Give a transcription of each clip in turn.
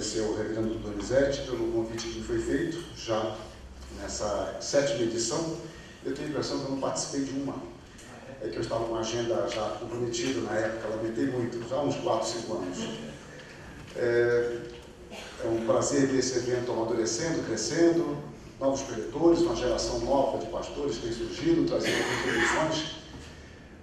agradecer ao reverendo Donizete pelo convite que me foi feito, já nessa 7ª edição. Eu tenho a impressão que eu não participei de uma. É que eu estava com uma agenda já comprometida na época, lamentei muito, já há uns 4, 5 anos. É um prazer ver esse evento amadurecendo, crescendo, novos preletores, uma geração nova de pastores tem surgido, trazendo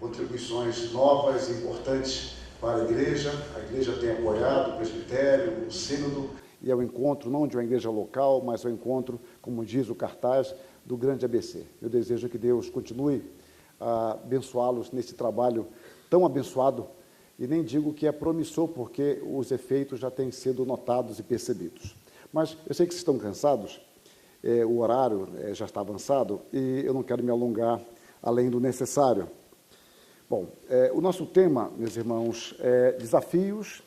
contribuições novas e importantes para a igreja. A igreja tem apoiado o presbitério, o sínodo, e é o encontro não de uma igreja local, mas é o encontro, como diz o cartaz, do grande ABC. Eu desejo que Deus continue a abençoá-los nesse trabalho tão abençoado, e nem digo que é promissor, porque os efeitos já têm sido notados e percebidos. Mas eu sei que vocês estão cansados, o horário já está avançado, e eu não quero me alongar além do necessário. Bom, o nosso tema, meus irmãos, é desafios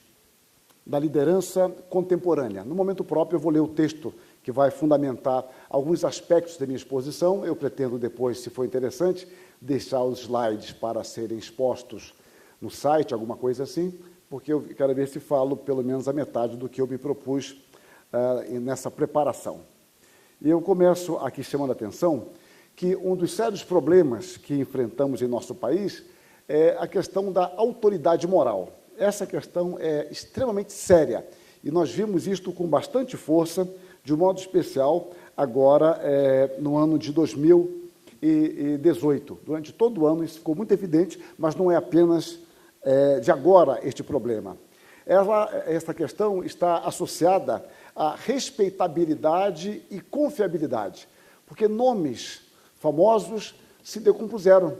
da liderança contemporânea. No momento próprio, eu vou ler o texto que vai fundamentar alguns aspectos da minha exposição. Eu pretendo depois, se for interessante, deixar os slides para serem expostos no site, alguma coisa assim, porque eu quero ver se falo pelo menos a metade do que eu me propus nessa preparação. E eu começo aqui chamando a atenção que um dos sérios problemas que enfrentamos em nosso país é a questão da autoridade moral. Essa questão é extremamente séria, e nós vimos isto com bastante força, de um modo especial, agora no ano de 2018. Durante todo o ano isso ficou muito evidente, mas não é apenas de agora este problema. Essa questão está associada à respeitabilidade e confiabilidade, porque nomes famosos se decompuseram.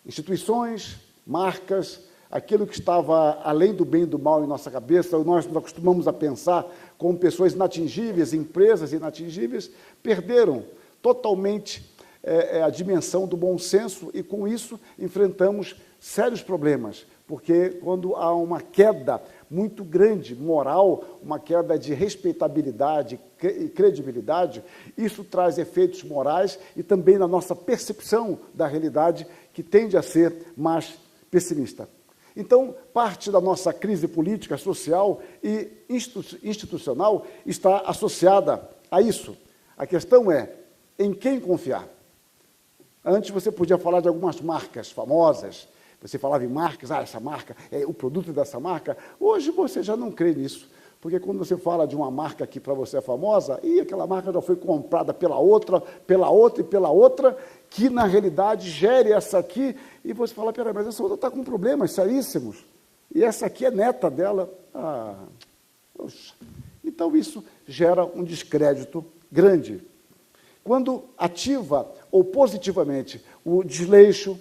Instituições, marcas, aquilo que estava além do bem e do mal em nossa cabeça, nós nos acostumamos a pensar como pessoas inatingíveis, empresas inatingíveis, perderam totalmente a dimensão do bom senso, e com isso enfrentamos sérios problemas, porque quando há uma queda muito grande, moral, uma queda de respeitabilidade e credibilidade, isso traz efeitos morais e também na nossa percepção da realidade, que tende a ser mais pessimista. Então, parte da nossa crise política, social e institucional está associada a isso. A questão é, em quem confiar? Antes você podia falar de algumas marcas famosas, você falava em marcas, essa marca, o produto dessa marca. Hoje você já não crê nisso, porque quando você fala de uma marca que para você é famosa, e aquela marca já foi comprada pela outra e pela outra, que na realidade gere essa aqui, e você fala, peraí, mas essa outra está com problemas seríssimos, e essa aqui é neta dela. Poxa. Então isso gera um descrédito grande. Quando ativa ou positivamente o desleixo,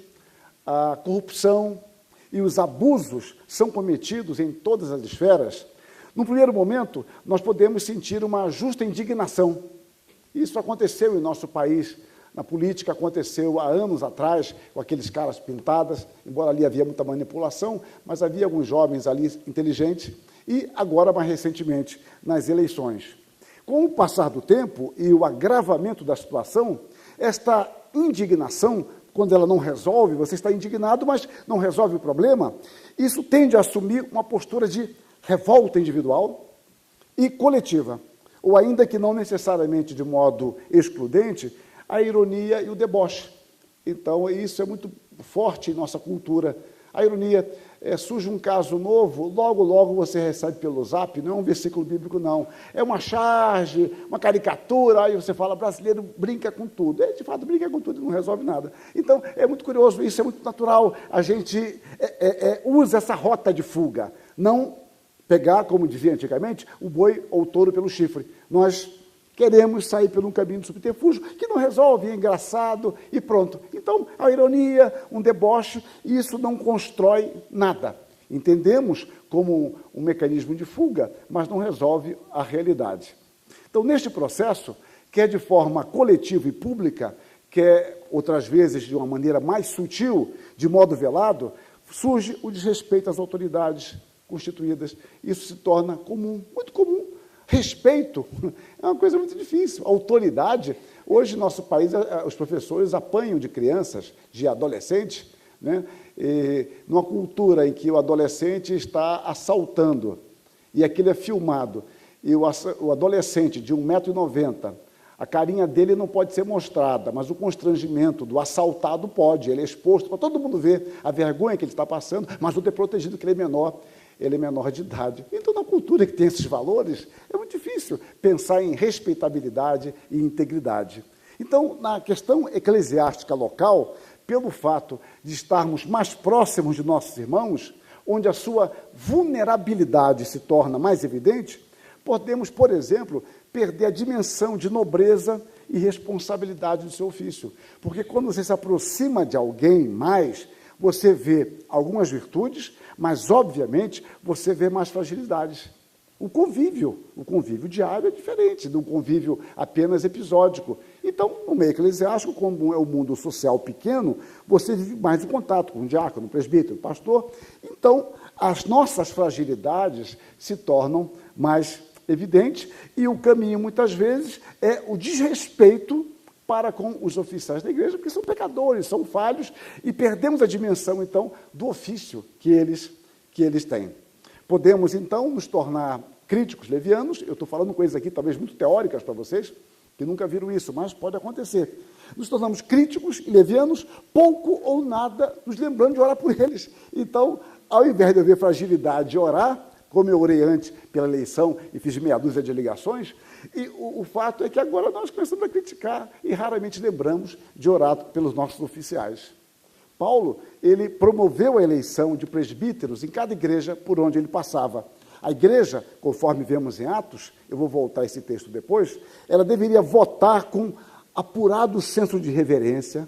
a corrupção e os abusos são cometidos em todas as esferas, no primeiro momento nós podemos sentir uma justa indignação. Isso aconteceu em nosso país, na política aconteceu há anos atrás, com aqueles caras pintadas, embora ali havia muita manipulação, mas havia alguns jovens ali inteligentes, e agora mais recentemente nas eleições. Com o passar do tempo e o agravamento da situação, esta indignação, quando ela não resolve, você está indignado, mas não resolve o problema, isso tende a assumir uma postura de revolta individual e coletiva, ou ainda que não necessariamente de modo excludente, a ironia e o deboche. Então, isso é muito forte em nossa cultura. A ironia, surge um caso novo, logo você recebe pelo zap, não é um versículo bíblico, não. É uma charge, uma caricatura, aí você fala, brasileiro brinca com tudo. De fato, brinca com tudo e não resolve nada. Então, é muito curioso, isso é muito natural. A gente usa essa rota de fuga, não pegar, como dizia antigamente, o boi ou o touro pelo chifre. Nós queremos sair por um caminho de subterfúgio que não resolve, é engraçado e pronto. Então, a ironia, um deboche, isso não constrói nada. Entendemos como um mecanismo de fuga, mas não resolve a realidade. Então, neste processo, quer de forma coletiva e pública, quer outras vezes de uma maneira mais sutil, de modo velado, surge o desrespeito às autoridades constituídas. Isso se torna comum, muito comum. Respeito é uma coisa muito difícil. Autoridade, hoje no nosso país, os professores apanham de crianças, de adolescentes, né? E numa cultura em que o adolescente está assaltando, e aquilo é filmado, e o adolescente de 1,90 m, a carinha dele não pode ser mostrada, mas o constrangimento do assaltado pode. Ele é exposto para todo mundo ver a vergonha que ele está passando, mas outro é protegido porque ele é menor de idade. Então, na cultura que tem esses valores, é muito difícil pensar em respeitabilidade e integridade. Então, na questão eclesiástica local, pelo fato de estarmos mais próximos de nossos irmãos, onde a sua vulnerabilidade se torna mais evidente, podemos, por exemplo, perder a dimensão de nobreza e responsabilidade do seu ofício. Porque quando você se aproxima de alguém mais, você vê algumas virtudes, mas, obviamente, você vê mais fragilidades. O convívio diário é diferente do convívio apenas episódico. Então, no meio eclesiástico, como é um mundo social pequeno, você vive mais em contato com o diácono, o presbítero, o pastor. Então, as nossas fragilidades se tornam mais evidentes e o caminho, muitas vezes, é o desrespeito para com os oficiais da igreja, porque são pecadores, são falhos, e perdemos a dimensão, então, do ofício que eles têm. Podemos, então, nos tornar críticos levianos. Eu estou falando coisas aqui, talvez, muito teóricas para vocês, que nunca viram isso, mas pode acontecer. Nos tornamos críticos e levianos, pouco ou nada nos lembrando de orar por eles. Então, ao invés de eu ver fragilidade e orar, como eu orei antes pela eleição e fiz meia dúzia de ligações, e o fato é que agora nós começamos a criticar e raramente lembramos de orar pelos nossos oficiais. Paulo, ele promoveu a eleição de presbíteros em cada igreja por onde ele passava. A igreja, conforme vemos em Atos, eu vou voltar a esse texto depois, ela deveria votar com apurado senso de reverência,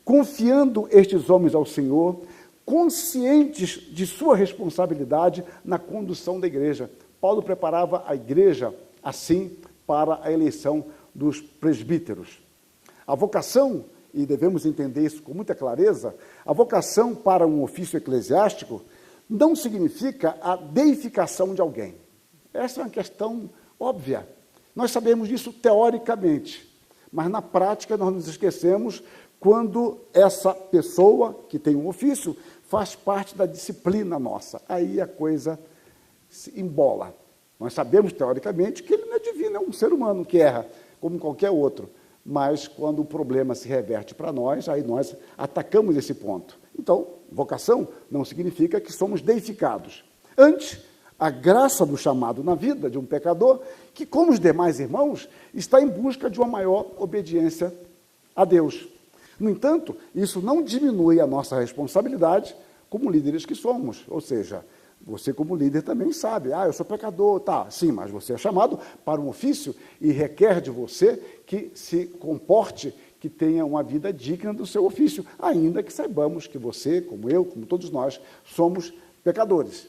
confiando estes homens ao Senhor, conscientes de sua responsabilidade na condução da igreja. Paulo preparava a igreja, assim, para a eleição dos presbíteros. A vocação, e devemos entender isso com muita clareza, a vocação para um ofício eclesiástico não significa a deificação de alguém. Essa é uma questão óbvia. Nós sabemos disso teoricamente, mas na prática nós nos esquecemos quando essa pessoa que tem um ofício faz parte da disciplina nossa. Aí a coisa se embola. Nós sabemos teoricamente que ele não é divino, é um ser humano que erra, como qualquer outro. Mas quando o problema se reverte para nós, aí nós atacamos esse ponto. Então, vocação não significa que somos deificados. Antes, a graça do chamado na vida de um pecador, que, como os demais irmãos, está em busca de uma maior obediência a Deus. No entanto, isso não diminui a nossa responsabilidade como líderes que somos. Ou seja, você como líder também sabe, eu sou pecador, tá, sim, mas você é chamado para um ofício e requer de você que se comporte, que tenha uma vida digna do seu ofício, ainda que saibamos que você, como eu, como todos nós, somos pecadores.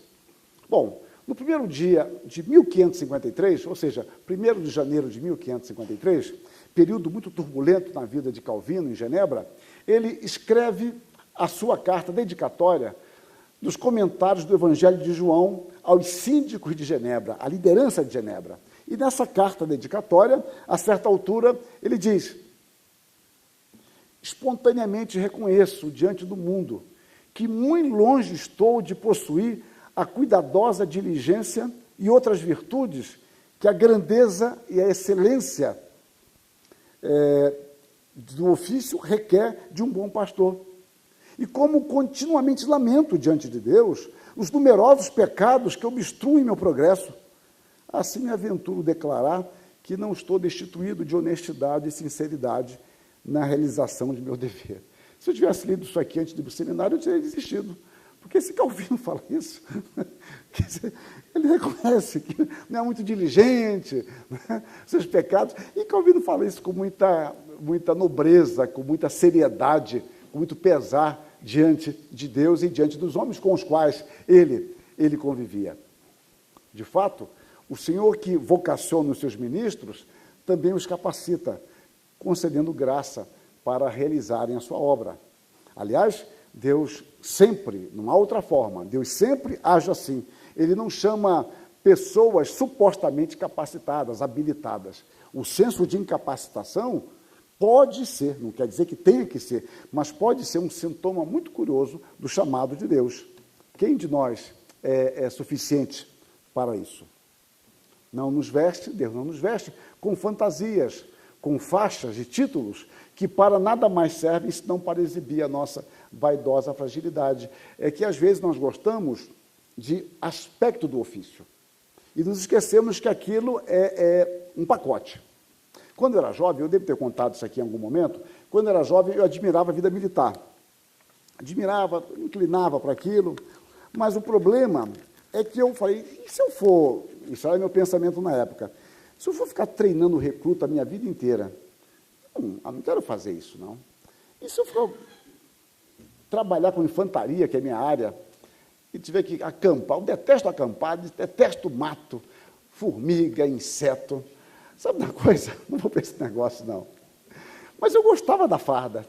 Bom, no primeiro dia de 1553, ou seja, 1º de janeiro de 1553, período muito turbulento na vida de Calvino, em Genebra, ele escreve a sua carta dedicatória dos comentários do Evangelho de João aos síndicos de Genebra, à liderança de Genebra. E nessa carta dedicatória, a certa altura, ele diz: espontaneamente reconheço diante do mundo que muito longe estou de possuir a cuidadosa diligência e outras virtudes que a grandeza e a excelência do ofício requer de um bom pastor. E como continuamente lamento diante de Deus os numerosos pecados que obstruem meu progresso, assim me aventuro declarar que não estou destituído de honestidade e sinceridade na realização de meu dever. Se eu tivesse lido isso aqui antes de ir para o seminário, eu teria desistido. Porque esse Calvino fala isso, ele reconhece que não é muito diligente, né, seus pecados, e Calvino fala isso com muita nobreza, com muita seriedade, com muito pesar diante de Deus e diante dos homens com os quais ele convivia. De fato, o Senhor que vocaciona os seus ministros também os capacita, concedendo graça para realizarem a sua obra. Aliás, Deus sempre, não há outra forma, Deus sempre age assim. Ele não chama pessoas supostamente capacitadas, habilitadas. O senso de incapacitação pode ser, não quer dizer que tenha que ser, mas pode ser um sintoma muito curioso do chamado de Deus. Quem de nós é suficiente para isso? Deus não nos veste com fantasias, com faixas e títulos que para nada mais servem senão para exibir a nossa vaidosa fragilidade. É que às vezes nós gostamos de aspecto do ofício e nos esquecemos que aquilo é um pacote. Quando eu era jovem, eu devo ter contado isso aqui em algum momento, quando eu era jovem eu admirava a vida militar. Admirava, inclinava para aquilo, mas o problema é que eu falei, e se eu for, isso era meu pensamento na época, se eu for ficar treinando recruta a minha vida inteira, eu não quero fazer isso, não. E se eu for trabalhar com infantaria, que é a minha área, e tiver que acampar, eu detesto acampar, detesto mato, formiga, inseto, sabe uma coisa? Não vou para esse negócio, não. Mas eu gostava da farda.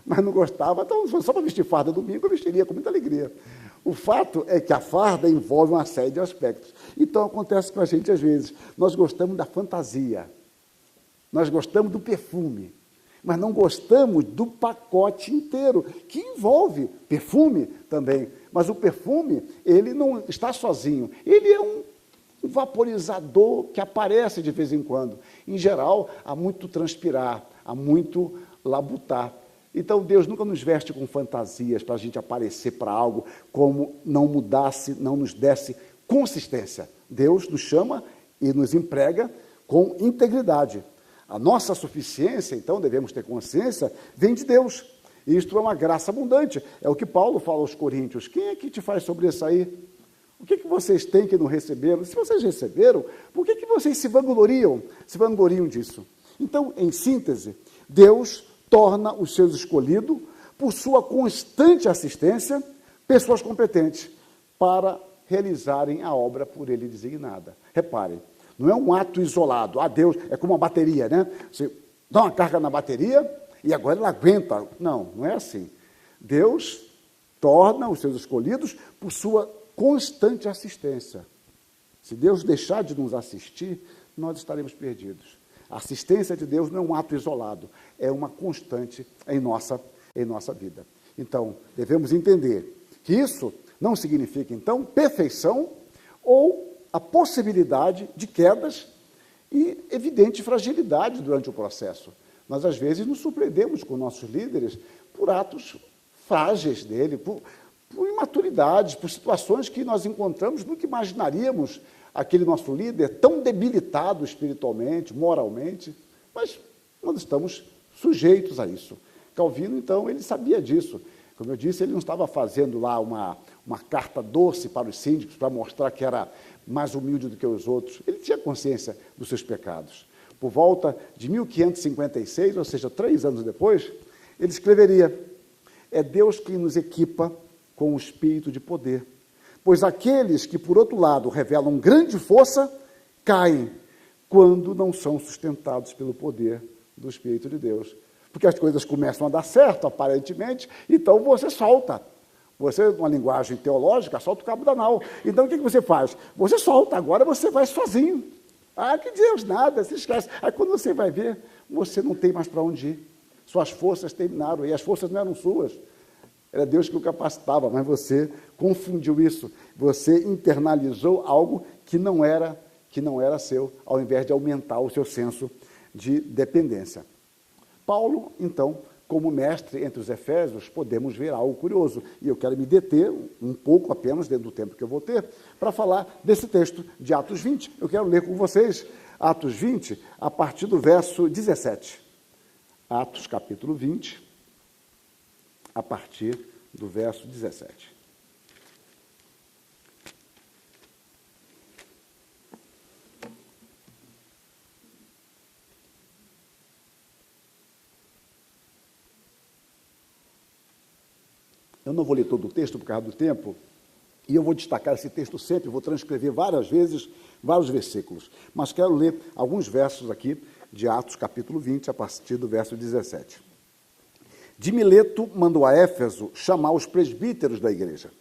Mas não gostava, então só para vestir farda domingo eu vestiria com muita alegria. O fato é que a farda envolve uma série de aspectos. Então acontece com a gente às vezes, nós gostamos da fantasia, nós gostamos do perfume, mas não gostamos do pacote inteiro, que envolve perfume também. Mas o perfume, ele não está sozinho, ele é um vaporizador que aparece de vez em quando. Em geral, há muito transpirar, há muito labutar. Então, Deus nunca nos veste com fantasias para a gente aparecer para algo como não mudasse, não nos desse consistência. Deus nos chama e nos emprega com integridade. A nossa suficiência, então, devemos ter consciência, vem de Deus. Isto é uma graça abundante. É o que Paulo fala aos Coríntios. Quem é que te faz sobressair? O que vocês têm que não receberam? Se vocês receberam, por que vocês se vangloriam disso? Então, em síntese, Deus torna os seus escolhidos, por sua constante assistência, pessoas competentes para realizarem a obra por ele designada. Reparem, não é um ato isolado. Deus é como uma bateria, né? Você dá uma carga na bateria e agora ela aguenta. Não, não é assim. Deus torna os seus escolhidos por sua constante assistência. Se Deus deixar de nos assistir, nós estaremos perdidos. A assistência de Deus não é um ato isolado, é uma constante em nossa vida. Então, devemos entender que isso não significa, então, perfeição ou a possibilidade de quedas e evidente fragilidade durante o processo. Nós, às vezes, nos surpreendemos com nossos líderes por atos frágeis dele, por imaturidades, por situações que nós encontramos, nunca imaginaríamos aquele nosso líder tão debilitado espiritualmente, moralmente, mas nós estamos sujeitos a isso. Calvino, então, ele sabia disso. Como eu disse, ele não estava fazendo lá uma carta doce para os síndicos, para mostrar que era mais humilde do que os outros. Ele tinha consciência dos seus pecados. Por volta de 1556, ou seja, 3 anos depois, ele escreveria: é Deus quem nos equipa com o espírito de poder, pois aqueles que, por outro lado, revelam grande força, caem quando não são sustentados pelo poder do Espírito de Deus. Porque as coisas começam a dar certo, aparentemente, então você solta. Você, numa linguagem teológica, solta o cabo da nau. Então, o que você faz? Você solta, agora você vai sozinho. Que Deus nada, se esquece. Aí, quando você vai ver, você não tem mais para onde ir. Suas forças terminaram, e as forças não eram suas. Era Deus que o capacitava, mas você confundiu isso. Você internalizou algo que não era seu, ao invés de aumentar o seu senso de dependência. Paulo, então, como mestre entre os Efésios, podemos ver algo curioso. E eu quero me deter um pouco apenas, dentro do tempo que eu vou ter, para falar desse texto de Atos 20. Eu quero ler com vocês Atos 20, a partir do verso 17. Atos, capítulo 20, a partir do verso 17. Eu não vou ler todo o texto por causa do tempo, e eu vou destacar esse texto sempre, vou transcrever várias vezes, vários versículos, mas quero ler alguns versos aqui de Atos, capítulo 20, a partir do verso 17. De Mileto mandou a Éfeso chamar os presbíteros da igreja.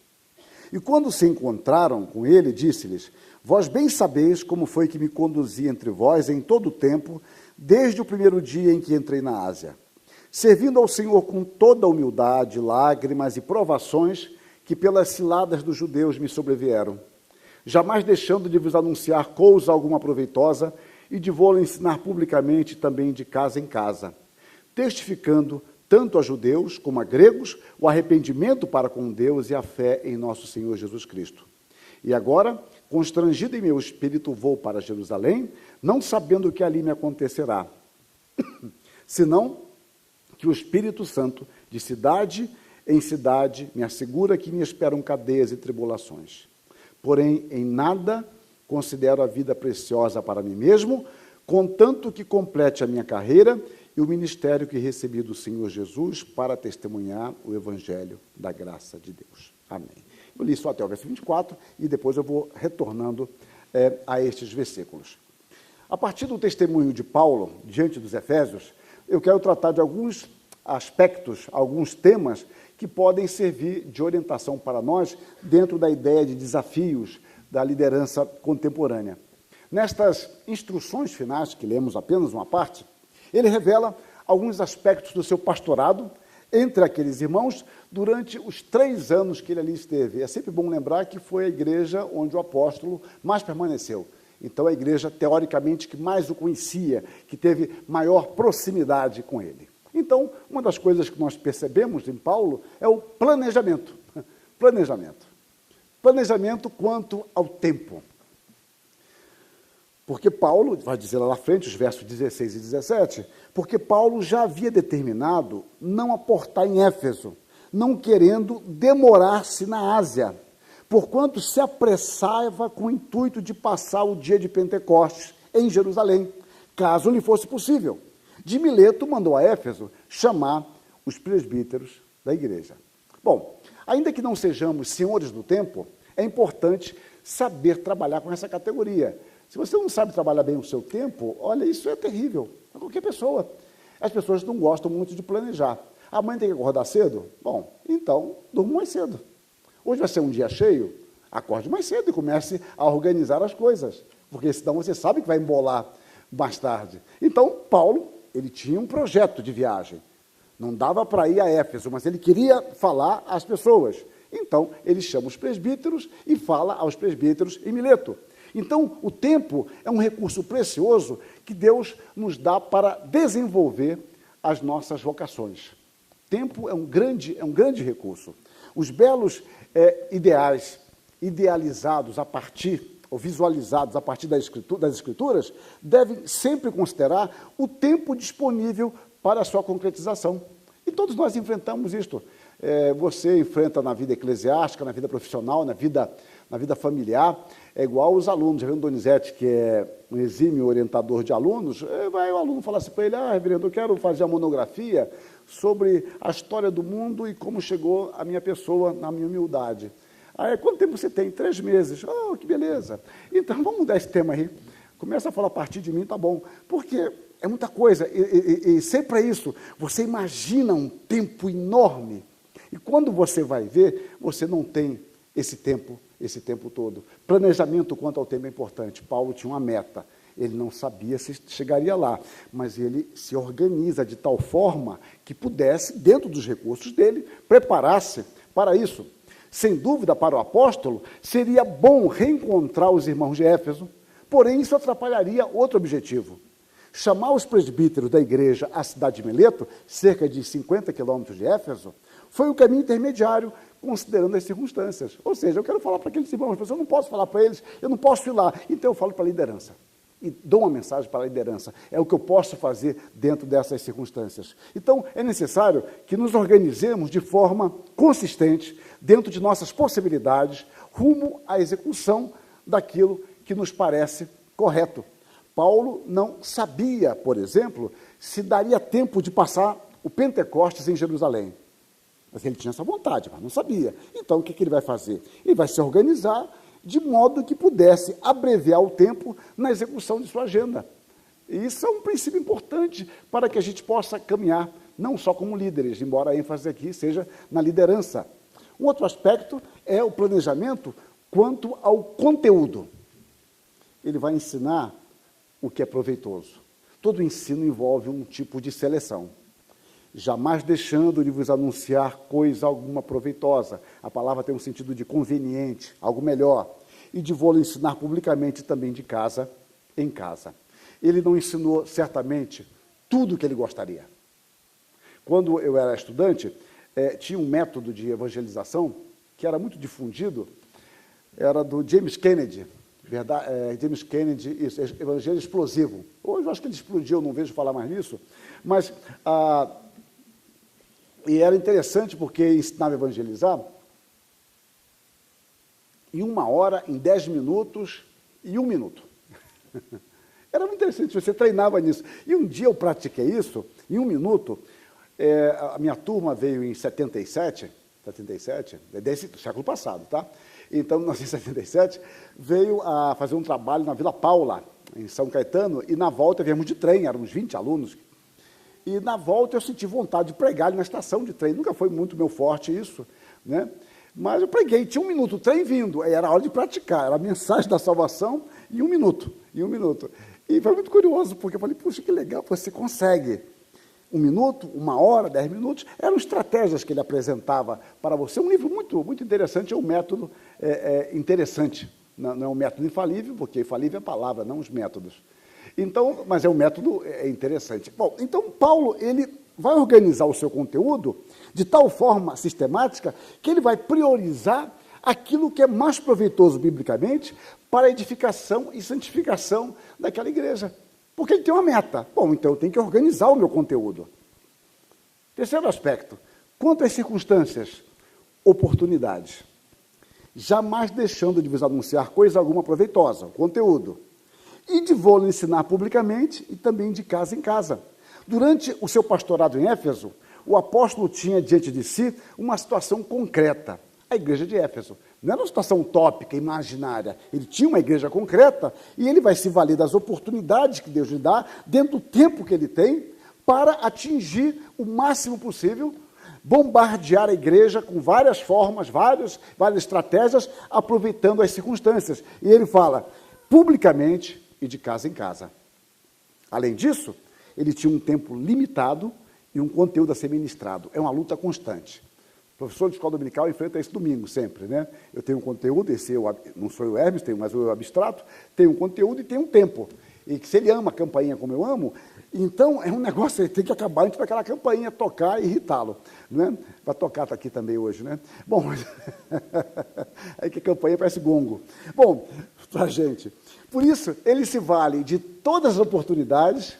E quando se encontraram com ele, disse-lhes: vós bem sabeis como foi que me conduzi entre vós em todo o tempo, desde o primeiro dia em que entrei na Ásia, servindo ao Senhor com toda a humildade, lágrimas e provações que pelas ciladas dos judeus me sobrevieram. jamais deixando de vos anunciar coisa alguma proveitosa e de vou-lo ensinar publicamente também de casa em casa, testificando tanto a judeus como a gregos o arrependimento para com Deus e a fé em nosso Senhor Jesus Cristo. E agora, constrangido em meu espírito, vou para Jerusalém, não sabendo o que ali me acontecerá, senão que o Espírito Santo, de cidade em cidade, me assegura que me esperam cadeias e tribulações. Porém, em nada considero a vida preciosa para mim mesmo, contanto que complete a minha carreira e o ministério que recebi do Senhor Jesus para testemunhar o Evangelho da graça de Deus. Amém. Eu li só até o verso 24 e depois eu vou retornando a estes versículos. A partir do testemunho de Paulo, diante dos Efésios, eu quero tratar de alguns aspectos, alguns temas que podem servir de orientação para nós dentro da ideia de desafios da liderança contemporânea. Nestas instruções finais, que lemos apenas uma parte, ele revela alguns aspectos do seu pastorado entre aqueles irmãos durante os 3 anos que ele ali esteve. É sempre bom lembrar que foi a igreja onde o apóstolo mais permaneceu. Então, a igreja, teoricamente, que mais o conhecia, que teve maior proximidade com ele. Então, uma das coisas que nós percebemos em Paulo é o planejamento. Planejamento quanto ao tempo. Porque Paulo, vai dizer lá na frente, os versos 16 e 17, porque Paulo já havia determinado não aportar em Éfeso, não querendo demorar-se na Ásia, porquanto se apressava com o intuito de passar o dia de Pentecostes em Jerusalém, caso lhe fosse possível. De Mileto mandou a Éfeso chamar os presbíteros da igreja. Bom, ainda que não sejamos senhores do tempo, é importante saber trabalhar com essa categoria. Se você não sabe trabalhar bem o seu tempo, olha, isso é terrível para qualquer pessoa. As pessoas não gostam muito de planejar. A mãe tem que acordar cedo? Bom, então, durma mais cedo. Hoje vai ser um dia cheio? Acorde mais cedo e comece a organizar as coisas, porque senão você sabe que vai embolar mais tarde. Então, Paulo, ele tinha um projeto de viagem. Não dava para ir a Éfeso, mas ele queria falar às pessoas. Então, ele chama os presbíteros e fala aos presbíteros em Mileto. Então, o tempo é um recurso precioso que Deus nos dá para desenvolver as nossas vocações. Tempo é um grande recurso. Os belos ideais idealizados a partir, ou visualizados a partir das Escrituras, devem sempre considerar o tempo disponível para a sua concretização. E todos nós enfrentamos isto. Você enfrenta na vida eclesiástica, na vida profissional, na vida familiar, é igual os alunos. Já viu o Donizete, que é um exímio orientador de alunos, vai o aluno falar assim para ele, reverendo, eu quero fazer uma monografia sobre a história do mundo e como chegou a minha pessoa na minha humildade. Quanto tempo você tem? 3 meses. Oh, que beleza. Então, vamos mudar esse tema aí. Começa a falar a partir de mim, tá bom. Porque é muita coisa. E sempre é isso. Você imagina um tempo enorme. E quando você vai ver, você não tem esse tempo todo. Planejamento quanto ao tempo é importante. Paulo tinha uma meta. Ele não sabia se chegaria lá, mas ele se organiza de tal forma que pudesse, dentro dos recursos dele, preparar-se para isso. Sem dúvida, para o apóstolo, seria bom reencontrar os irmãos de Éfeso, porém isso atrapalharia outro objetivo. Chamar os presbíteros da igreja à cidade de Mileto, cerca de 50 quilômetros de Éfeso, foi o caminho intermediário, considerando as circunstâncias. Ou seja, eu quero falar para aqueles irmãos, mas eu não posso falar para eles, eu não posso ir lá, então eu falo para a liderança. E dou uma mensagem para a liderança. É o que eu posso fazer dentro dessas circunstâncias. Então, é necessário que nos organizemos de forma consistente, dentro de nossas possibilidades, rumo à execução daquilo que nos parece correto. Paulo não sabia, por exemplo, se daria tempo de passar o Pentecostes em Jerusalém. Mas ele tinha essa vontade, mas não sabia. Então, o que ele vai fazer? Ele vai se organizar de modo que pudesse abreviar o tempo na execução de sua agenda. E isso é um princípio importante para que a gente possa caminhar, não só como líderes, embora a ênfase aqui seja na liderança. Um outro aspecto é o planejamento quanto ao conteúdo. Ele vai ensinar o que é proveitoso. Todo ensino envolve um tipo de seleção. Jamais deixando de vos anunciar coisa alguma proveitosa. A palavra tem um sentido de conveniente, algo melhor. e de vou-lo ensinar publicamente também de casa em casa. Ele não ensinou, certamente, tudo o que ele gostaria. Quando eu era estudante, tinha um método de evangelização que era muito difundido, era do James Kennedy, James Kennedy, isso, evangelho explosivo. Hoje eu acho que ele explodiu, eu não vejo falar mais nisso, mas e era interessante porque ensinava a evangelizar em 1 hora, em 10 minutos e 1 minuto. Era muito interessante, você treinava nisso. E um dia eu pratiquei isso, em 1 minuto, a minha turma veio em 77, do século passado, tá? Então, em 1977, veio a fazer um trabalho na Vila Paula, em São Caetano, e na volta viemos de trem, éramos 20 alunos, e na volta eu senti vontade de pregar ali na estação de trem, nunca foi muito meu forte isso, né? Mas eu preguei, tinha 1 minuto, o trem vindo, aí era a hora de praticar, era a mensagem da salvação em 1 minuto, E foi muito curioso, porque eu falei, puxa, que legal, você consegue 1 minuto, 1 hora, 10 minutos, eram estratégias que ele apresentava para você. Um livro muito, muito interessante, é um método interessante. Não é um método infalível, porque infalível é a palavra, não os métodos. Então, mas é um método interessante. Bom, então Paulo, ele vai organizar o seu conteúdo de tal forma sistemática que ele vai priorizar aquilo que é mais proveitoso biblicamente para a edificação e santificação daquela igreja. Porque ele tem uma meta. Bom, então eu tenho que organizar o meu conteúdo. Terceiro aspecto, quanto às circunstâncias, oportunidades. Jamais deixando de vos anunciar coisa alguma proveitosa, o conteúdo. E de vou-lo ensinar publicamente e também de casa em casa. Durante o seu pastorado em Éfeso, o apóstolo tinha diante de si uma situação concreta. A igreja de Éfeso. Não era uma situação utópica, imaginária. Ele tinha uma igreja concreta e ele vai se valer das oportunidades que Deus lhe dá, dentro do tempo que ele tem, para atingir o máximo possível, bombardear a igreja com várias formas, várias estratégias, aproveitando as circunstâncias. E ele fala, publicamente e de casa em casa. Além disso, ele tinha um tempo limitado e um conteúdo a ser ministrado. É uma luta constante. O professor de escola dominical enfrenta isso domingo, sempre, né? Eu tenho um conteúdo, não sou o Hermes, mas o abstrato, tenho um conteúdo e tenho um tempo. E que se ele ama a campainha como eu amo, então é um negócio, ele tem que acabar antes daquela campainha tocar e irritá-lo, né? Vai tocar, está aqui também hoje, né? Bom, aí que a campainha parece gongo. Bom, para a gente. Por isso, ele se vale de todas as oportunidades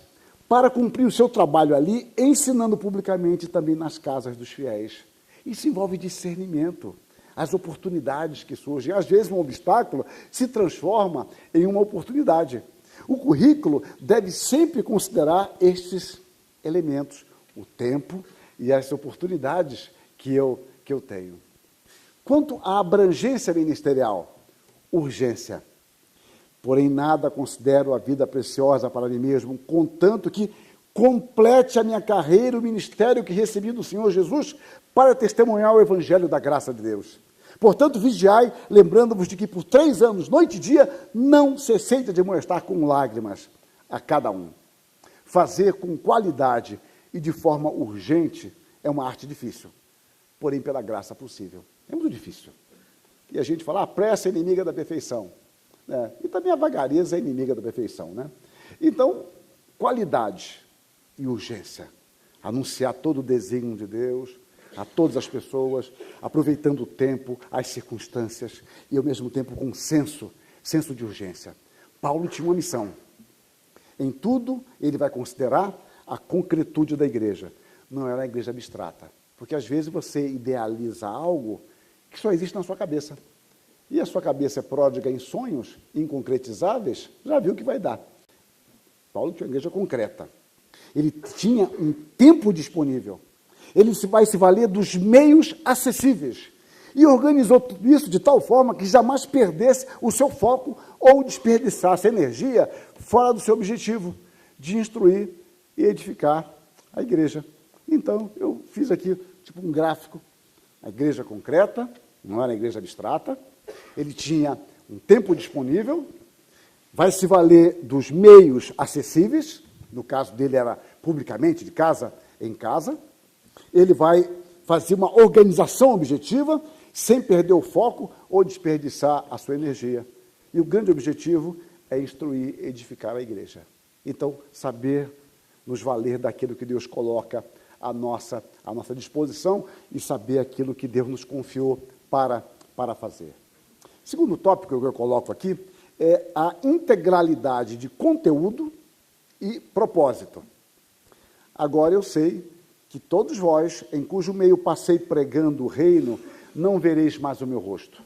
para cumprir o seu trabalho ali, ensinando publicamente também nas casas dos fiéis. Isso envolve discernimento, as oportunidades que surgem. Às vezes, um obstáculo se transforma em uma oportunidade. O currículo deve sempre considerar estes elementos, o tempo e as oportunidades que eu tenho. Quanto à abrangência ministerial, urgência. Porém, nada considero a vida preciosa para mim mesmo, contanto que complete a minha carreira, o ministério que recebi do Senhor Jesus, para testemunhar o evangelho da graça de Deus. Portanto, vigiai, lembrando-vos de que por 3 anos, noite e dia, não cessei de admoestar com lágrimas a cada um. Fazer com qualidade e de forma urgente é uma arte difícil, porém pela graça possível. É muito difícil. E a gente fala, a pressa é inimiga da perfeição. Né? E também a vagareza é inimiga da perfeição. Né? Então, qualidade e urgência. Anunciar todo o desígnio de Deus a todas as pessoas, aproveitando o tempo, as circunstâncias e, ao mesmo tempo, com senso de urgência. Paulo tinha uma missão. Em tudo, ele vai considerar a concretude da igreja. Não era a igreja abstrata. Porque, às vezes, você idealiza algo que só existe na sua cabeça. E a sua cabeça é pródiga em sonhos inconcretizáveis, já viu o que vai dar. Paulo tinha uma igreja concreta. Ele tinha um tempo disponível. Ele vai se valer dos meios acessíveis. E organizou tudo isso de tal forma que jamais perdesse o seu foco ou desperdiçasse energia fora do seu objetivo de instruir e edificar a igreja. Então, eu fiz aqui tipo um gráfico. A igreja concreta, não era a igreja abstrata. Ele tinha um tempo disponível, vai se valer dos meios acessíveis, no caso dele era publicamente, de casa em casa. Ele vai fazer uma organização objetiva, sem perder o foco ou desperdiçar a sua energia. E o grande objetivo é instruir, edificar a igreja. Então, saber nos valer daquilo que Deus coloca à nossa disposição e saber aquilo que Deus nos confiou para fazer. Segundo tópico que eu coloco aqui é a integralidade de conteúdo e propósito. Agora eu sei que todos vós, em cujo meio passei pregando o reino, não vereis mais o meu rosto.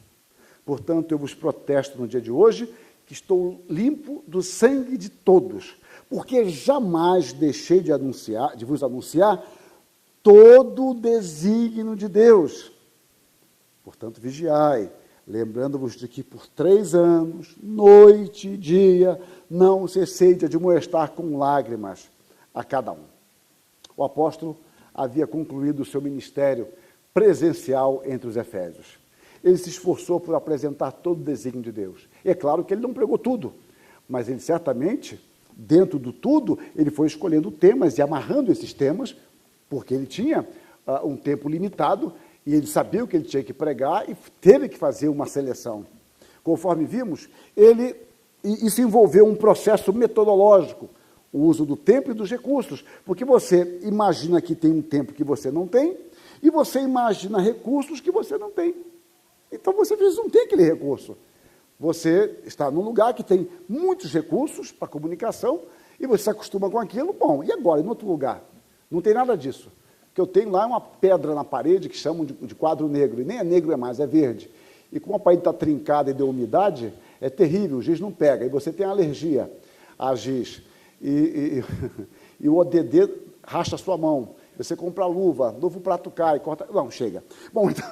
Portanto, eu vos protesto no dia de hoje que estou limpo do sangue de todos, porque jamais deixei de vos anunciar todo o desígnio de Deus. Portanto, vigiai, lembrando-vos de que por 3 anos, noite e dia, não cessei de admoestar com lágrimas a cada um. O apóstolo havia concluído o seu ministério presencial entre os efésios. Ele se esforçou por apresentar todo o desígnio de Deus. E é claro que ele não pregou tudo, mas ele certamente, dentro do tudo, ele foi escolhendo temas e amarrando esses temas, porque ele tinha um tempo limitado e ele sabia o que ele tinha que pregar e teve que fazer uma seleção. Conforme vimos, isso envolveu um processo metodológico, o uso do tempo e dos recursos, porque você imagina que tem um tempo que você não tem e você imagina recursos que você não tem. Então você às vezes não tem aquele recurso. Você está num lugar que tem muitos recursos para comunicação e você se acostuma com aquilo, bom, e agora, em outro lugar? Não tem nada disso. O que eu tenho lá é uma pedra na parede que chamam de quadro negro, e nem é negro é mais, é verde. E como a parede está trincada e deu umidade, é terrível, o giz não pega, e você tem alergia a giz. E o ODD racha a sua mão. Você compra luva, novo prato cai, corta... Não, chega. Bom, então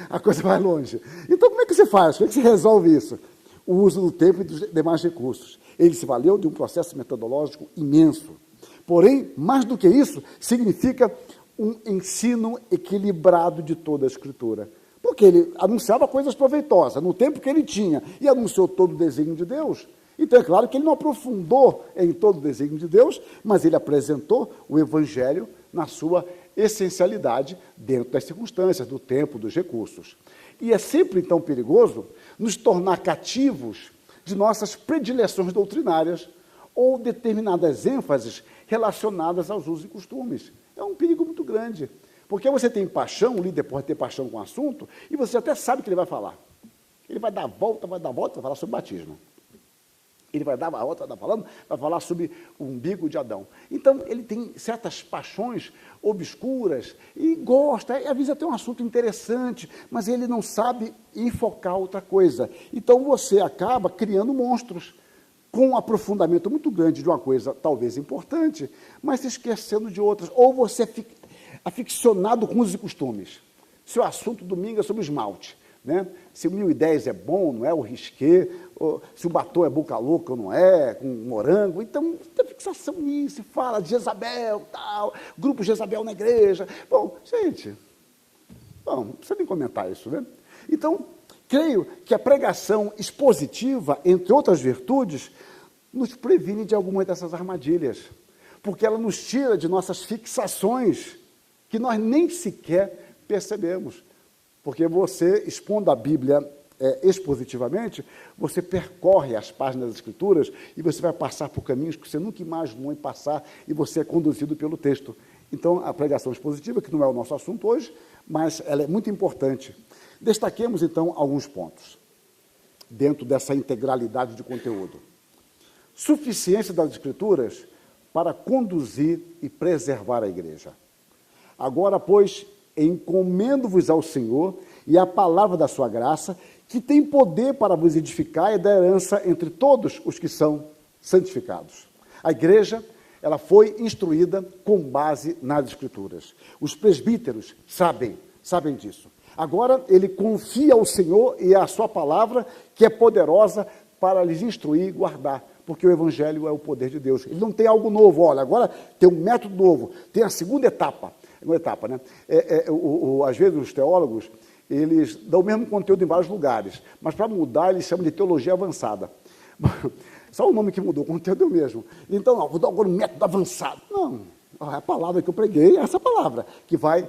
a coisa vai longe. Então, como é que você faz? Como é que você resolve isso? O uso do tempo e dos demais recursos. Ele se valeu de um processo metodológico imenso. Porém, mais do que isso, significa um ensino equilibrado de toda a Escritura. Porque ele anunciava coisas proveitosas no tempo que ele tinha e anunciou todo o desígnio de Deus. Então, é claro que ele não aprofundou em todo o desígnio de Deus, mas ele apresentou o Evangelho na sua essencialidade dentro das circunstâncias, do tempo, dos recursos. E é sempre, então, perigoso nos tornar cativos de nossas predileções doutrinárias ou determinadas ênfases relacionadas aos usos e costumes. É um perigo muito grande, porque você tem paixão, o líder pode ter paixão com o assunto, e você até sabe o que ele vai falar. Ele vai dar a volta, vai falar sobre batismo. Ele vai dar a volta, vai falar sobre o umbigo de Adão. Então, ele tem certas paixões obscuras e gosta, e às vezes até um assunto interessante, mas ele não sabe enfocar outra coisa. Então, você acaba criando monstros com um aprofundamento muito grande de uma coisa talvez importante, mas se esquecendo de outras. Ou você é aficionado com usos e costumes. Se o assunto domingo é sobre esmalte, né? Se o 1010 é bom, não é o risqué, se o batom é boca louca ou não é, com morango. Então, tem fixação nisso, fala de Jezabel, tal, grupo Jezabel na igreja. Bom, gente, não precisa nem comentar isso, né? Então, creio que a pregação expositiva, entre outras virtudes, nos previne de algumas dessas armadilhas, porque ela nos tira de nossas fixações, que nós nem sequer percebemos. Porque você, expondo a Bíblia expositivamente, você percorre as páginas das Escrituras e você vai passar por caminhos que você nunca imaginou em passar e você é conduzido pelo texto. Então, a pregação expositiva, que não é o nosso assunto hoje, mas ela é muito importante. Destaquemos, então, alguns pontos dentro dessa integralidade de conteúdo. Suficiência das Escrituras para conduzir e preservar a igreja. Agora, pois, encomendo-vos ao Senhor e à palavra da sua graça, que tem poder para vos edificar e dar herança entre todos os que são santificados. A igreja, ela foi instruída com base nas Escrituras. Os presbíteros sabem disso. Agora, ele confia ao Senhor e à sua palavra, que é poderosa para lhes instruir e guardar, porque o Evangelho é o poder de Deus. Ele não tem algo novo, olha, agora tem um método novo, tem a segunda etapa, né? Às vezes os teólogos, eles dão o mesmo conteúdo em vários lugares, mas para mudar eles chamam de teologia avançada. Só o nome que mudou, o conteúdo é o mesmo. Então, não, vou dar agora um método avançado. Não, a palavra que eu preguei é essa palavra, que vai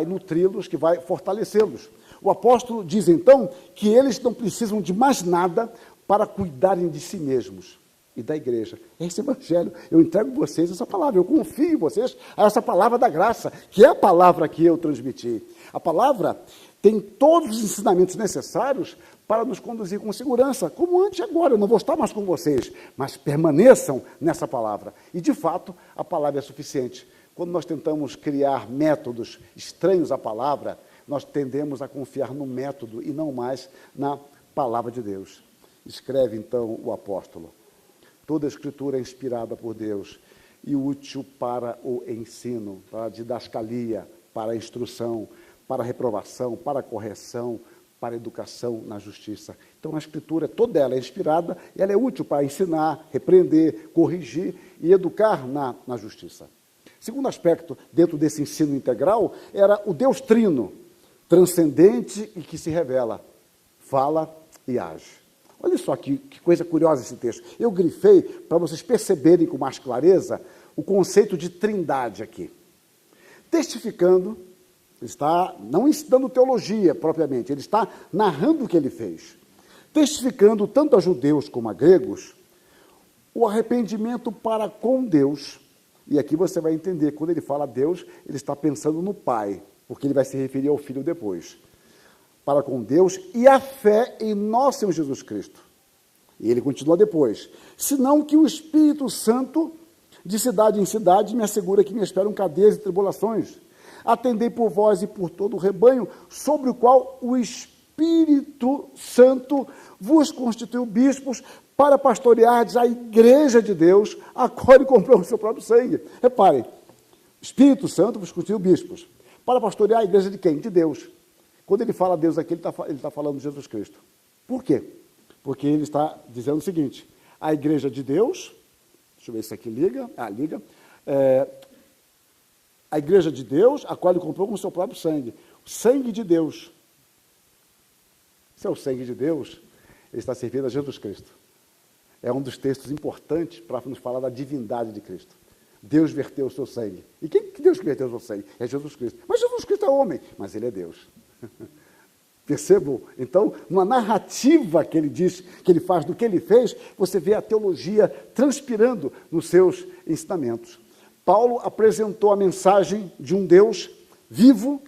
nutri-los, que vai fortalecê-los. O apóstolo diz, então, que eles não precisam de mais nada para cuidarem de si mesmos e da igreja. É esse evangelho. Eu entrego a vocês essa palavra, eu confio em vocês a essa palavra da graça, que é a palavra que eu transmiti. A palavra tem todos os ensinamentos necessários para nos conduzir com segurança, como antes e agora. Eu não vou estar mais com vocês, mas permaneçam nessa palavra. E, de fato, a palavra é suficiente. Quando nós tentamos criar métodos estranhos à palavra, nós tendemos a confiar no método e não mais na palavra de Deus. Escreve, então, o apóstolo: toda a Escritura é inspirada por Deus e útil para o ensino, para a didascalia, para a instrução, para a reprovação, para a correção, para a educação na justiça. Então, a Escritura, toda ela é inspirada, e ela é útil para ensinar, repreender, corrigir e educar na justiça. Segundo aspecto, dentro desse ensino integral, era o Deus trino, transcendente e que se revela, fala e age. Olha só que coisa curiosa esse texto. Eu grifei para vocês perceberem com mais clareza o conceito de trindade aqui. Testificando, ele está não ensinando teologia propriamente, ele está narrando o que ele fez. Testificando tanto a judeus como a gregos o arrependimento para com Deus. E aqui você vai entender, quando ele fala Deus, ele está pensando no Pai, porque ele vai se referir ao Filho depois. Para com Deus e a fé em nosso Senhor Jesus Cristo. E ele continua depois. Senão que o Espírito Santo, de cidade em cidade, me assegura que me esperam cadeias e tribulações. Atendei por vós e por todo o rebanho, sobre o qual o Espírito Santo vos constituiu bispos, para pastoreardes a igreja de Deus, a qual ele comprou o seu próprio sangue. Reparem, Espírito Santo vos constituiu bispos, para pastorear a igreja de quem? De Deus. Quando ele fala Deus aqui, ele está falando de Jesus Cristo. Por quê? Porque ele está dizendo o seguinte: a igreja de Deus, deixa eu ver se aqui liga, a igreja de Deus, a qual ele comprou com o seu próprio sangue. O sangue de Deus. Se é o sangue de Deus, ele está servindo a Jesus Cristo. É um dos textos importantes para nos falar da divindade de Cristo. Deus verteu o seu sangue. E quem que Deus verteu o seu sangue? É Jesus Cristo. Mas Jesus Cristo é homem, mas ele é Deus. Percebam? Então, numa narrativa que ele diz, que ele faz do que ele fez, você vê a teologia transpirando nos seus ensinamentos. Paulo apresentou a mensagem de um Deus vivo,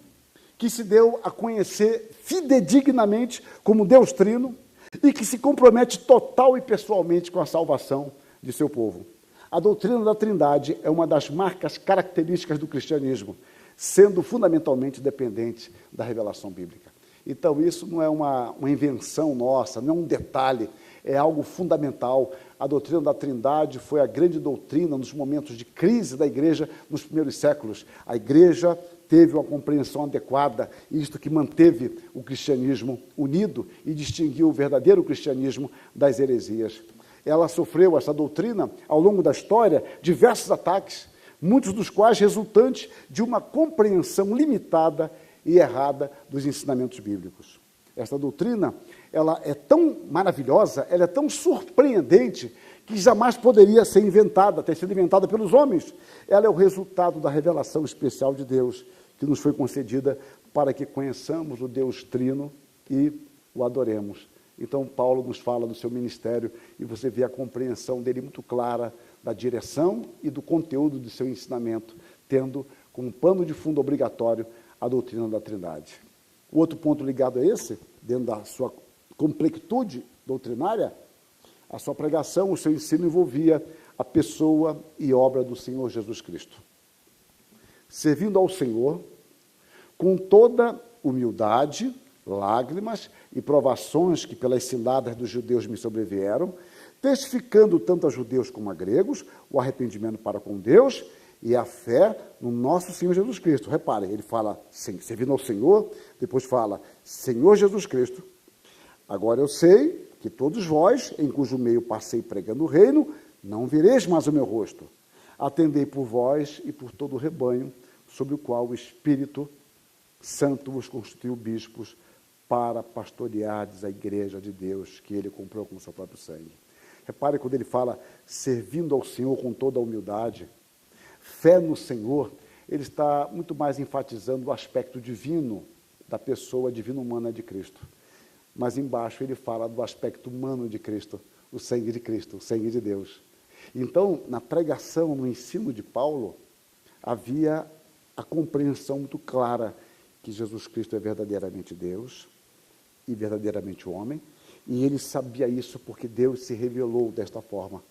que se deu a conhecer fidedignamente como Deus trino e que se compromete total e pessoalmente com a salvação de seu povo. A doutrina da Trindade é uma das marcas características do cristianismo, sendo fundamentalmente dependente da revelação bíblica. Então, isso não é uma invenção nossa, não é um detalhe, é algo fundamental. A doutrina da Trindade foi a grande doutrina nos momentos de crise da igreja nos primeiros séculos. A igreja teve uma compreensão adequada, isto que manteve o cristianismo unido e distinguiu o verdadeiro cristianismo das heresias. Ela sofreu, essa doutrina, ao longo da história, diversos ataques, muitos dos quais resultantes de uma compreensão limitada e errada dos ensinamentos bíblicos. Esta doutrina, ela é tão maravilhosa, ela é tão surpreendente, que jamais poderia ser inventada, ter sido inventada pelos homens. Ela é o resultado da revelação especial de Deus, que nos foi concedida para que conheçamos o Deus trino e o adoremos. Então, Paulo nos fala do seu ministério e você vê a compreensão dele muito clara da direção e do conteúdo do seu ensinamento, tendo como pano de fundo obrigatório a doutrina da Trindade. O outro ponto ligado a esse, dentro da sua completude doutrinária, a sua pregação, o seu ensino envolvia a pessoa e obra do Senhor Jesus Cristo. Servindo ao Senhor com toda humildade, lágrimas e provações que pelas ciladas dos judeus me sobrevieram, testificando tanto a judeus como a gregos o arrependimento para com Deus e a fé no nosso Senhor Jesus Cristo. Reparem, ele fala servindo ao Senhor, depois fala Senhor Jesus Cristo. Agora eu sei que todos vós, em cujo meio passei pregando o reino, não vereis mais o meu rosto. Atendei por vós e por todo o rebanho, sobre o qual o Espírito Santo vos constituiu bispos para pastoreardes a igreja de Deus, que ele comprou com o seu próprio sangue. Repare quando ele fala servindo ao Senhor com toda a humildade, fé no Senhor, ele está muito mais enfatizando o aspecto divino da pessoa divina humana de Cristo. mas embaixo ele fala do aspecto humano de Cristo, o sangue de Cristo, o sangue de Deus. Então, na pregação, no ensino de Paulo, havia a compreensão muito clara que Jesus Cristo é verdadeiramente Deus e verdadeiramente homem, e ele sabia isso porque Deus se revelou desta forma.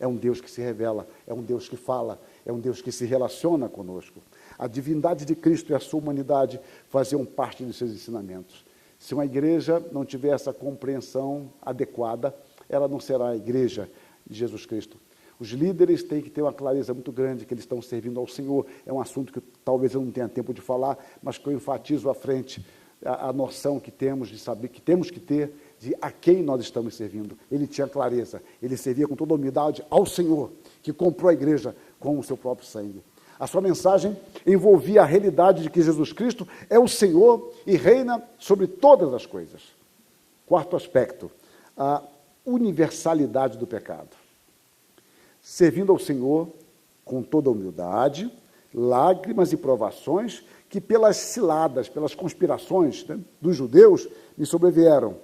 É um Deus que se revela, é um Deus que fala, é um Deus que se relaciona conosco. A divindade de Cristo e a sua humanidade faziam parte dos seus ensinamentos. Se uma igreja não tiver essa compreensão adequada, ela não será a igreja de Jesus Cristo. Os líderes têm que ter uma clareza muito grande que eles estão servindo ao Senhor. É um assunto que talvez eu não tenha tempo de falar, mas que eu enfatizo à frente a noção que temos de saber, que temos que ter de a quem nós estamos servindo. Ele tinha clareza, ele servia com toda a humildade ao Senhor, que comprou a igreja com o seu próprio sangue. A sua mensagem envolvia a realidade de que Jesus Cristo é o Senhor e reina sobre todas as coisas. Quarto aspecto, a universalidade do pecado. Servindo ao Senhor com toda a humildade, lágrimas e provações que pelas ciladas, pelas conspirações, né, dos judeus me sobrevieram,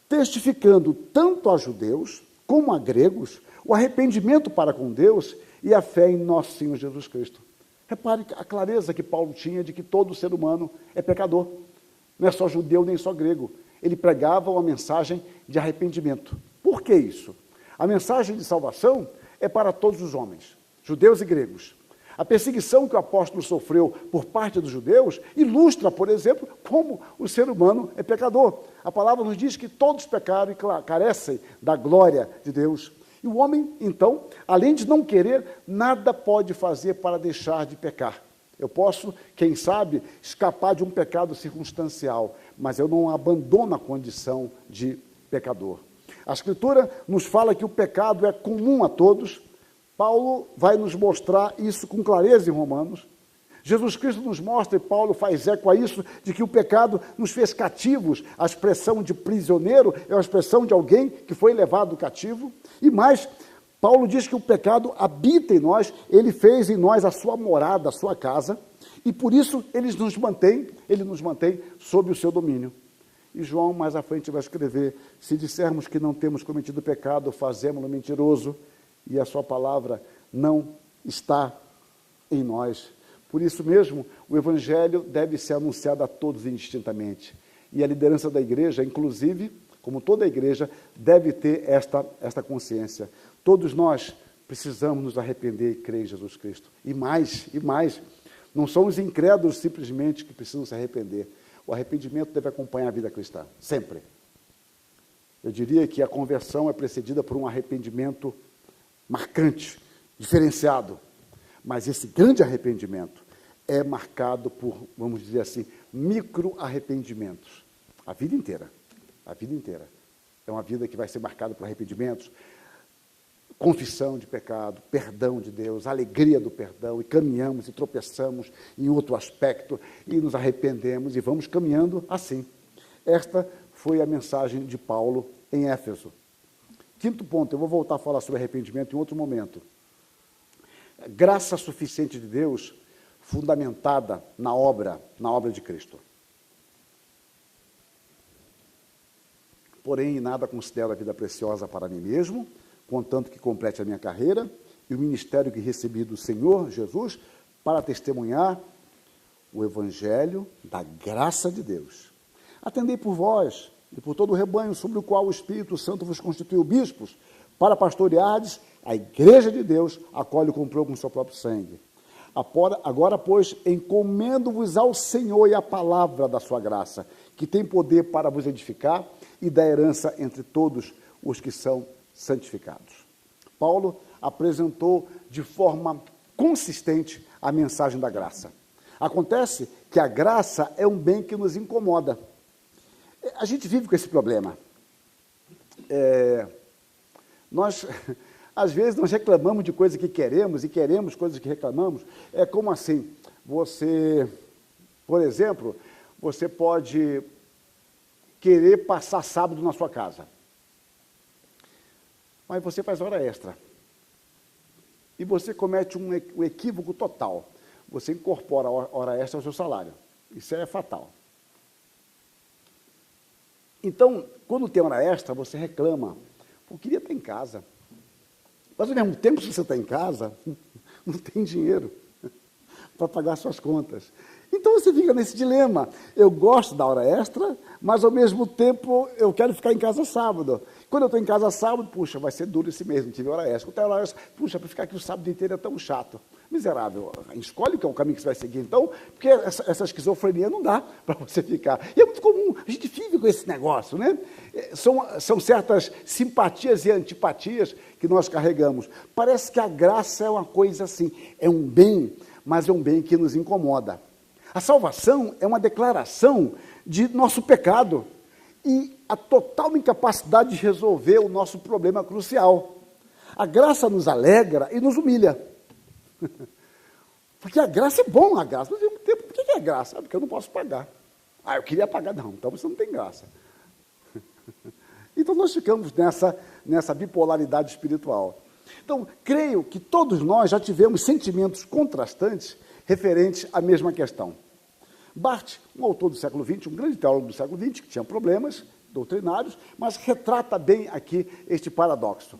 testificando tanto a judeus como a gregos o arrependimento para com Deus e a fé em nosso Senhor Jesus Cristo. Repare a clareza que Paulo tinha de que todo ser humano é pecador. Não é só judeu nem só grego. Ele pregava uma mensagem de arrependimento. Por que isso? A mensagem de salvação é para todos os homens, judeus e gregos. A perseguição que o apóstolo sofreu por parte dos judeus ilustra, por exemplo, como o ser humano é pecador. A palavra nos diz que todos pecaram e carecem da glória de Deus. E o homem, então, além de não querer, nada pode fazer para deixar de pecar. Eu posso, quem sabe, escapar de um pecado circunstancial, mas eu não abandono a condição de pecador. A Escritura nos fala que o pecado é comum a todos. Paulo vai nos mostrar isso com clareza em Romanos. Jesus Cristo nos mostra, e Paulo faz eco a isso, de que o pecado nos fez cativos. A expressão de prisioneiro é uma expressão de alguém que foi levado cativo. E mais, Paulo diz que o pecado habita em nós, ele fez em nós a sua morada, a sua casa, e por isso ele nos mantém sob o seu domínio. E João, mais à frente, vai escrever, se dissermos que não temos cometido pecado, fazemos-lo mentiroso, e a sua palavra não está em nós. Por isso mesmo, o Evangelho deve ser anunciado a todos indistintamente. E a liderança da igreja, inclusive, como toda a igreja, deve ter esta consciência. Todos nós precisamos nos arrepender e crer em Jesus Cristo. E mais, não são os incrédulos simplesmente que precisam se arrepender. O arrependimento deve acompanhar a vida cristã, sempre. Eu diria que a conversão é precedida por um arrependimento marcante, diferenciado. Mas esse grande arrependimento é marcado por, vamos dizer assim, micro-arrependimentos. A vida inteira. É uma vida que vai ser marcada por arrependimentos, confissão de pecado, perdão de Deus, alegria do perdão, e caminhamos e tropeçamos em outro aspecto, e nos arrependemos e vamos caminhando assim. Esta foi a mensagem de Paulo em Éfeso. Quinto ponto, eu vou voltar a falar sobre arrependimento em outro momento. Graça suficiente de Deus, fundamentada na obra de Cristo. Porém, em nada considero a vida preciosa para mim mesmo, contanto que complete a minha carreira e o ministério que recebi do Senhor Jesus para testemunhar o Evangelho da graça de Deus. Atendei por vós e por todo o rebanho sobre o qual o Espírito Santo vos constituiu bispos, para pastoreardes a igreja de Deus, a qual ele comprou com o seu próprio sangue. Agora, pois, encomendo-vos ao Senhor e à palavra da sua graça, que tem poder para vos edificar e dar herança entre todos os que são santificados. Paulo apresentou de forma consistente a mensagem da graça. Acontece que a graça é um bem que nos incomoda. A gente vive com esse problema. Às vezes, nós reclamamos de coisas que queremos e queremos coisas que reclamamos. É como assim, você, por exemplo, você pode querer passar sábado na sua casa, mas você faz hora extra. E você comete um equívoco total. Você incorpora a hora extra ao seu salário. Isso é fatal. Então, quando tem hora extra, você reclama. Pô, queria estar em casa. Mas, ao mesmo tempo, se você está em casa, não tem dinheiro para pagar suas contas. Então, você fica nesse dilema. Eu gosto da hora extra, mas, ao mesmo tempo, eu quero ficar em casa sábado. Quando eu estou em casa sábado, puxa, vai ser duro esse mês, não tive hora extra. Quando tem hora extra, puxa, para ficar aqui o sábado inteiro é tão chato. Miserável. Escolhe que é o caminho que você vai seguir, então, porque essa esquizofrenia não dá para você ficar. E é muito comum, a gente vive com esse negócio, né? São certas simpatias e antipatias que nós carregamos. Parece que a graça é uma coisa assim, é um bem, mas é um bem que nos incomoda. A salvação é uma declaração de nosso pecado e a total incapacidade de resolver o nosso problema crucial. A graça nos alegra e nos humilha. Porque a graça é bom, a graça. Mas, ao mesmo tempo, por que é graça? Porque eu não posso pagar. Eu queria pagar. Não, então você não tem graça. Então nós ficamos nessa bipolaridade espiritual. Então, creio que todos nós já tivemos sentimentos contrastantes referentes à mesma questão. Barth, um autor do século XX, um grande teólogo do século XX, que tinha problemas doutrinários, mas retrata bem aqui este paradoxo.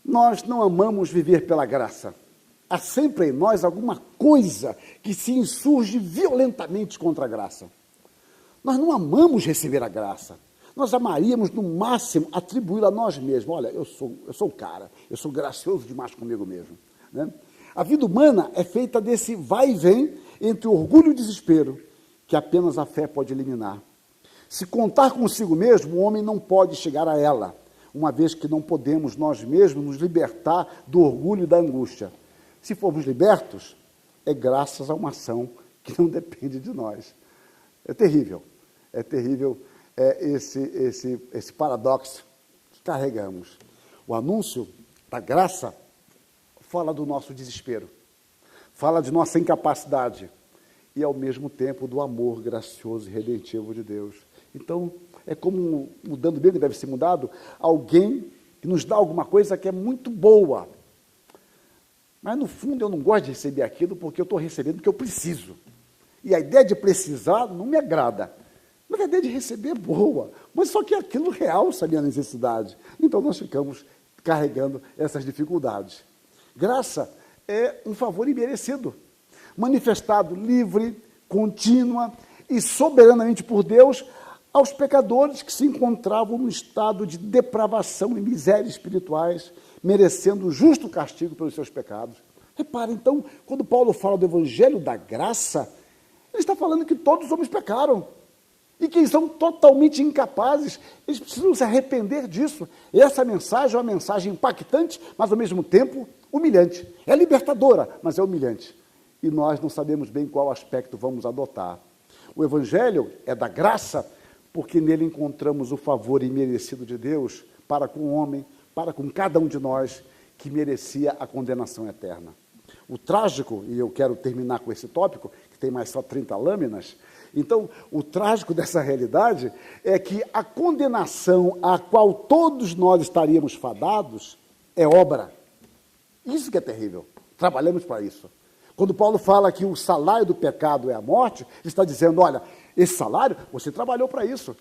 Nós não amamos viver pela graça. Há sempre em nós alguma coisa que se insurge violentamente contra a graça. Nós não amamos receber a graça. Nós amaríamos, no máximo, atribuí-la a nós mesmos. Olha, eu sou o cara, eu sou gracioso demais comigo mesmo. Né? A vida humana é feita desse vai e vem entre orgulho e desespero, que apenas a fé pode eliminar. Se contar consigo mesmo, o homem não pode chegar a ela, uma vez que não podemos nós mesmos nos libertar do orgulho e da angústia. Se formos libertos, é graças a uma ação que não depende de nós. É terrível esse paradoxo que carregamos. O anúncio da graça fala do nosso desespero, fala de nossa incapacidade e, ao mesmo tempo, do amor gracioso e redentivo de Deus. Então, é como, mudando bem o que deve ser mudado, alguém que nos dá alguma coisa que é muito boa, mas, no fundo, eu não gosto de receber aquilo porque eu estou recebendo porque eu preciso. E a ideia de precisar não me agrada. Mas a ideia de receber é boa, mas só que aquilo realça a minha necessidade. Então, nós ficamos carregando essas dificuldades. Graça é um favor imerecido, manifestado livre, contínua e soberanamente por Deus aos pecadores que se encontravam no estado de depravação e miséria espirituais, merecendo justo castigo pelos seus pecados. Repare, então, quando Paulo fala do evangelho da graça, ele está falando que todos os homens pecaram e que eles são totalmente incapazes, eles precisam se arrepender disso. E essa mensagem é uma mensagem impactante, mas ao mesmo tempo humilhante. É libertadora, mas é humilhante. E nós não sabemos bem qual aspecto vamos adotar. O evangelho é da graça, porque nele encontramos o favor imerecido de Deus para com o homem, para com cada um de nós que merecia a condenação eterna. O trágico, e eu quero terminar com esse tópico, que tem mais só 30 lâminas, então, o trágico dessa realidade é que a condenação a qual todos nós estaríamos fadados é obra. Isso que é terrível. Trabalhamos para isso. Quando Paulo fala que o salário do pecado é a morte, ele está dizendo, olha, esse salário, você trabalhou para isso.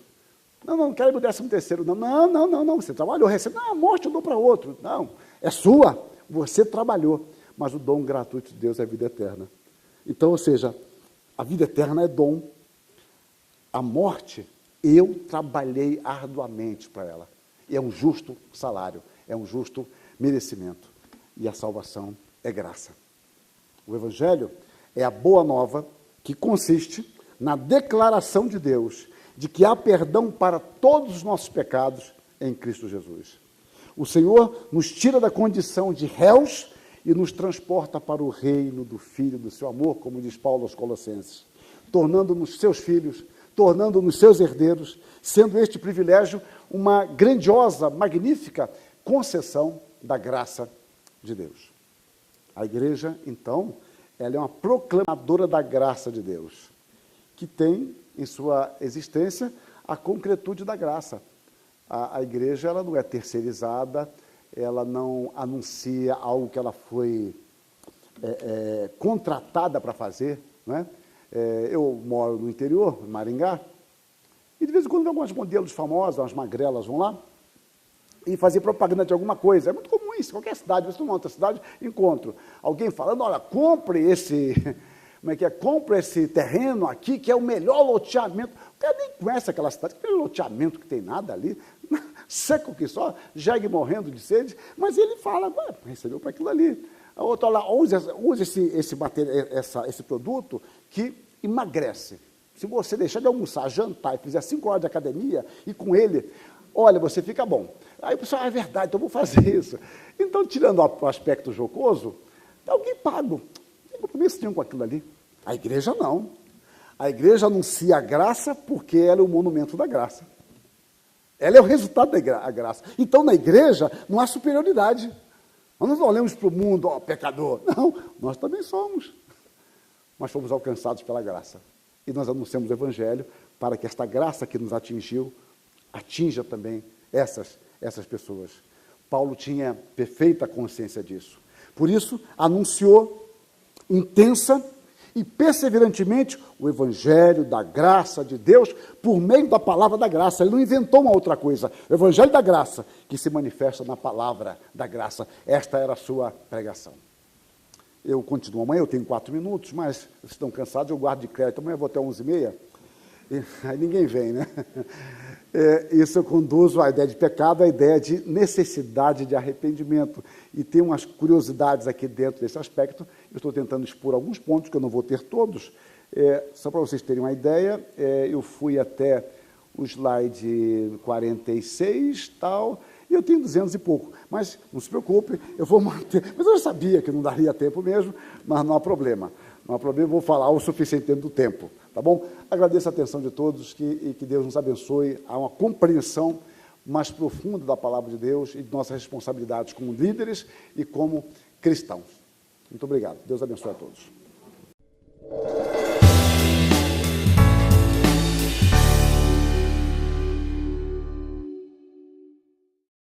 Não quero ir no 13º. Não, você trabalhou, recebe. Não, a morte eu dou para outro. Não, é sua, você trabalhou. Mas o dom gratuito de Deus é a vida eterna. Então, ou seja, a vida eterna é dom. A morte, eu trabalhei arduamente para ela. E é um justo salário, é um justo merecimento. E a salvação é graça. O Evangelho é a boa nova que consiste na declaração de Deus de que há perdão para todos os nossos pecados em Cristo Jesus. O Senhor nos tira da condição de réus e nos transporta para o reino do Filho do seu amor, como diz Paulo aos Colossenses, tornando-nos seus filhos, tornando-nos seus herdeiros, sendo este privilégio uma grandiosa, magnífica concessão da graça de Deus. A igreja, então, ela é uma proclamadora da graça de Deus, que tem em sua existência a concretude da graça. A igreja, ela não é terceirizada, ela não anuncia algo que ela foi contratada para fazer, não é? Eu moro no interior, em Maringá, E de vez em quando alguns modelos famosos, umas magrelas vão lá e fazer propaganda de alguma coisa. É muito comum isso, qualquer cidade, você não outra cidade, encontro alguém falando, olha, compre esse, compre esse terreno aqui, que é o melhor loteamento. O cara nem conhece aquela cidade, aquele loteamento que tem nada ali, seco que só, jegue morrendo de sede, mas ele fala, recebeu para aquilo ali. A outra lá, use esse produto que emagrece. Se você deixar de almoçar, jantar e fizer 5 horas de academia, e com ele, olha, você fica bom. Aí o pessoal, é verdade, então eu vou fazer isso. Então, tirando o aspecto jocoso, alguém paga. Não tem compromisso nenhum com aquilo ali. A igreja não. A igreja anuncia a graça porque ela é o monumento da graça. Ela é o resultado da graça. Então, na igreja, não há superioridade. Nós não olhamos para o mundo, pecador. Não, nós também somos. Mas fomos alcançados pela graça. E nós anunciamos o Evangelho para que esta graça que nos atingiu, atinja também essas pessoas. Paulo tinha perfeita consciência disso. Por isso, anunciou intensa e perseverantemente o Evangelho da graça de Deus por meio da palavra da graça. Ele não inventou uma outra coisa. O Evangelho da graça que se manifesta na palavra da graça. Esta era a sua pregação. Eu continuo amanhã, eu tenho 4 minutos, mas vocês estão cansados, eu guardo de crédito. Amanhã eu vou até 11h30, aí ninguém vem, né? Isso eu conduzo à ideia de pecado, à ideia de necessidade de arrependimento. E tem umas curiosidades aqui dentro desse aspecto. Eu estou tentando expor alguns pontos, que eu não vou ter todos. Só para vocês terem uma ideia, eu fui até o slide 46, tal, e eu tenho 200 e pouco. Mas não se preocupe, eu vou manter. Mas eu já sabia que não daria tempo mesmo, mas não há problema. Não há problema, eu vou falar o suficiente dentro do tempo. Tá bom? Agradeço a atenção de todos e que Deus nos abençoe a uma compreensão mais profunda da palavra de Deus e de nossas responsabilidades como líderes e como cristãos. Muito obrigado. Deus abençoe a todos.